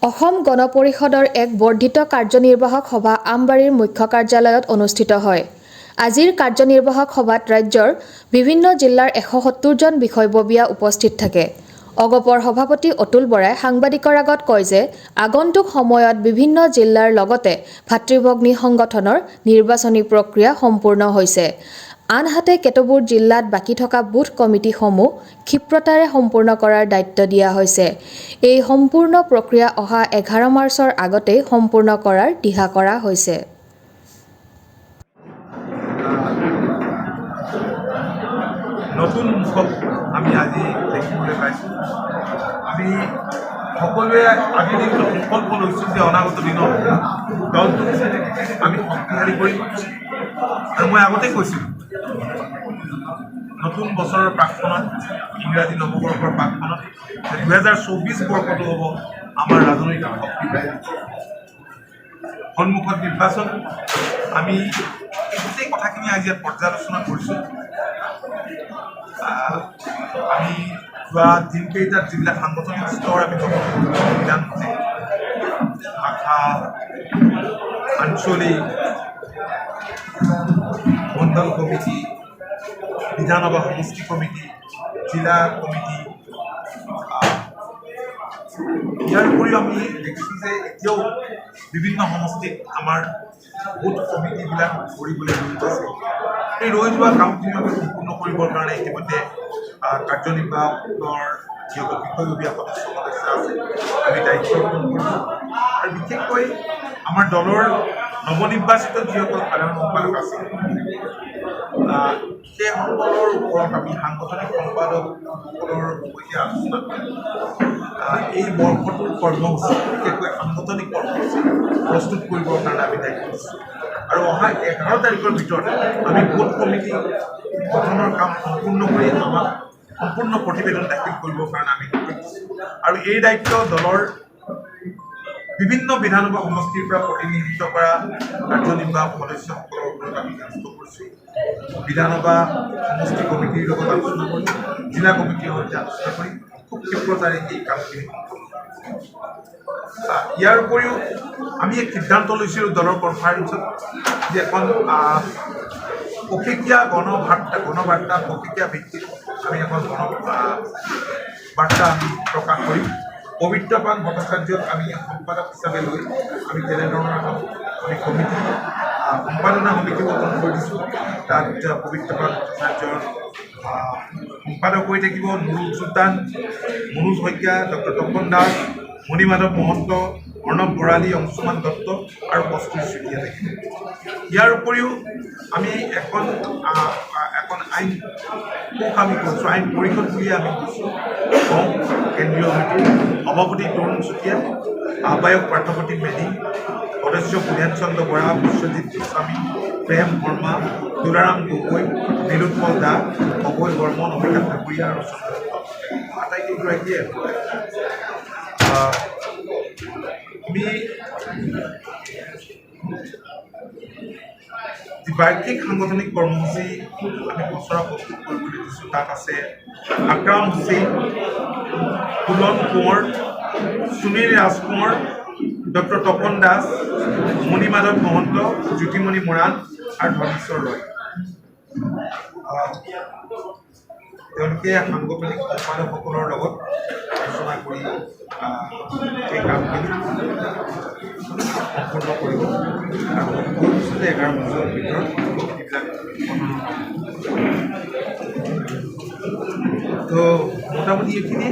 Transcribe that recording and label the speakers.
Speaker 1: অসম গণ পৰিষদৰ এক বৰ্ধিত কাৰ্যনিৰ্বাহক সভা আমবাৰীৰ মুখ্য কাৰ্যালয়ত অনুষ্ঠিত হয়। আজিৰ কাৰ্যনিৰ্বাহক সভাত ৰাজ্যৰ বিভিন্ন জিলাৰ ১৭০ জন বিষয়ববীয়া উপস্থিত থাকে। অগপৰ সভাপতি অতুল বৰাই সাংবাদিকৰ আগত কয় যে আগন্তুক সময়ত বিভিন্ন জিলাৰ লগতে ভাতৃভগ্নী সংগঠনৰ নিৰ্বাচনী প্ৰক্ৰিয়া সম্পূৰ্ণ হৈছে। আনহাতে কেতবোৰ জিলাত বাকী থকা বুথ কমিটিসমূহ ক্ষিপ্ৰতাৰে সম্পূৰ্ণ কৰাৰ দায়িত্ব দিয়া হৈছে। এই সম্পূৰ্ণ প্ৰক্ৰিয়া অহা ১১ মাৰ্চৰ আগতেই সম্পূৰ্ণ কৰাৰ দিহা কৰা হৈছে।
Speaker 2: নতুন মুখক আমি আজি দেখিবলৈ পাইছোঁ। আমি সকলোৱে আজি সংকল্প লৈছোঁ যে অনাগত দিনত দলটোক আমি শক্তিশালী কৰিম। আৰু মই আগতে কৈছিলোঁ, নতুন বছৰৰ প্ৰাকখনত, ইংৰাজী নৱবৰ্ষৰ প্ৰাকখনত ২০২৪ বৰ্ষটো হ'ব আমাৰ ৰাজনৈতিক শক্তি। সন্মুখত নিৰ্বাচন, আমি গোটেই কথাখিনি আজি ইয়াত পৰ্যালোচনা কৰিছোঁ। আমি যোৱা দিনকেইটাত যিবিলাক সাংগঠনিক স্তৰ আমি সংবিধান শাখা, আঞ্চলিক, মণ্ডল কমিটি, বিধানসভা সমষ্টি কমিটি, জিলা কমিটি, ইয়াৰ উপৰিও আমি দেখিছোঁ যে এতিয়াও বিভিন্ন সমষ্টিত আমাৰ বুথ কমিটিবিলাক কৰিবলৈ ৰৈ আছে। এই ৰৈ যোৱা কামখিনি আমি সম্পূৰ্ণ কৰিবৰ কাৰণে ইতিমধ্যে কাৰ্যনিৰ্বাহকৰ যিসকল বিষয়ববীয়া সদস্য আছে, আমি দায়িত্ব গ্ৰহণ কৰিছোঁ। আৰু বিশেষকৈ আমাৰ দলৰ নৱনিৰ্বাচিত যিসকল সাধাৰণ সম্পাদক আছে, সেইসকলৰ ওপৰত আমি সাংগঠনিক সম্পাদকসকলৰ সৈতে আলোচনা কৰি এই বৰ্ষটোৰ কৰ্মসূচী, বিশেষকৈ সাংগঠনিক কৰ্মসূচী প্ৰস্তুত কৰিবৰ কাৰণে আমি দায়িত্ব দিছোঁ। আৰু অহা ১১ তাৰিখৰ ভিতৰত আমি বুথ কমিটি গঠনৰ কাম সম্পূৰ্ণ কৰি আমাক সম্পূৰ্ণ প্ৰতিবেদন দাখিল কৰিবৰ কাৰণে আমি আৰু এই দায়িত্ব দলৰ বিভিন্ন বিধানসভা সমষ্টিৰ পৰা প্ৰতিনিধিত্ব কৰা কাৰ্যনিৰ্বাহক সদস্যসকলৰ ওপৰত আমি ন্যস্ত কৰিছোঁ। বিধানসভা সমষ্টি কমিটিৰ লগত আলোচনা কৰি, জিলা কমিটিৰ সৈতে আলোচনা কৰি খুব ক্ষিপ্ৰতাৰে এই কামখিনি। ইয়াৰ উপৰিও আমি এক সিদ্ধান্ত লৈছিলোঁ দলৰ কনফাৰেন্সত যে এখন পষেকীয়া গণবাৰ্তা পষেকীয়া ভিত্তিত আমি এখন বাৰ্তা আমি প্ৰকাশ কৰিম। পবিত্ৰপ্ৰাণ ভট্টাচাৰ্যক আমি সম্পাদক হিচাপে লৈ আমি তেনেধৰণৰ আমি কমিটি সম্পাদনা সমিতি গঠন কৰি দিছোঁ। তাত পবিত্ৰপ্ৰাণ ভট্টাচাৰ্যৰ সম্পাদক হৈ থাকিব নুৰুল চুলতান, মনোজ শইকীয়া, ডক্টৰ তপন দাস, মণিমাধৱ মহন্ত, অৰ্ণৱ ভৰালী, অংশুমান দত্ত আৰু কস্তুৰী চুতীয়া থাকিব। ইয়াৰ উপৰিও আমি এখন আইন আমি কৈছোঁ, আইন পৰিষদ বুলিয়ে আমি কৈছোঁ। কেন্দ্ৰীয় সমিতিৰ সভাপতি তৰুণ চুতীয়া, আহ্বায়ক পাৰ্থপ্ৰতিম মেধি, সদস্য বুধেন চন্দ্ৰ বৰা, বিশ্বজিৎ গোস্বামী, প্ৰেম শৰ্মা, তুলাৰাম গগৈ, নীলোৎপল দাস, অভয় বৰ্মন, অমিতাভ ঠাকুৰীয়া আৰু চন্দ্ৰ আটাইকেইগৰাকীয়ে আমি যি বাৰ্ষিক সাংগঠনিক কৰ্মসূচী আমি খচৰা প্ৰস্তুত কৰিবলৈ দিছোঁ, তাত আছে আকৰাম হুছেইন, ফুলন কোঁৱৰ, সুনীল ৰাজকোঁৱৰ, ডক্টৰ তপন দাস, মণিমাধৱ মহন্ত, জ্যোতিমণি মৰাণ আৰু ধনেশ্বৰ ৰয়। তেওঁলোকে সাংগঠনিক সম্পাদকসকলৰ লগত আলোচনা কৰি এই কামখিনি সম্পূৰ্ণ কৰিব আৰু ভৱিষ্যতে 11 বছৰৰ ভিতৰত এইবিলাক তো মোটামুটি এইখিনি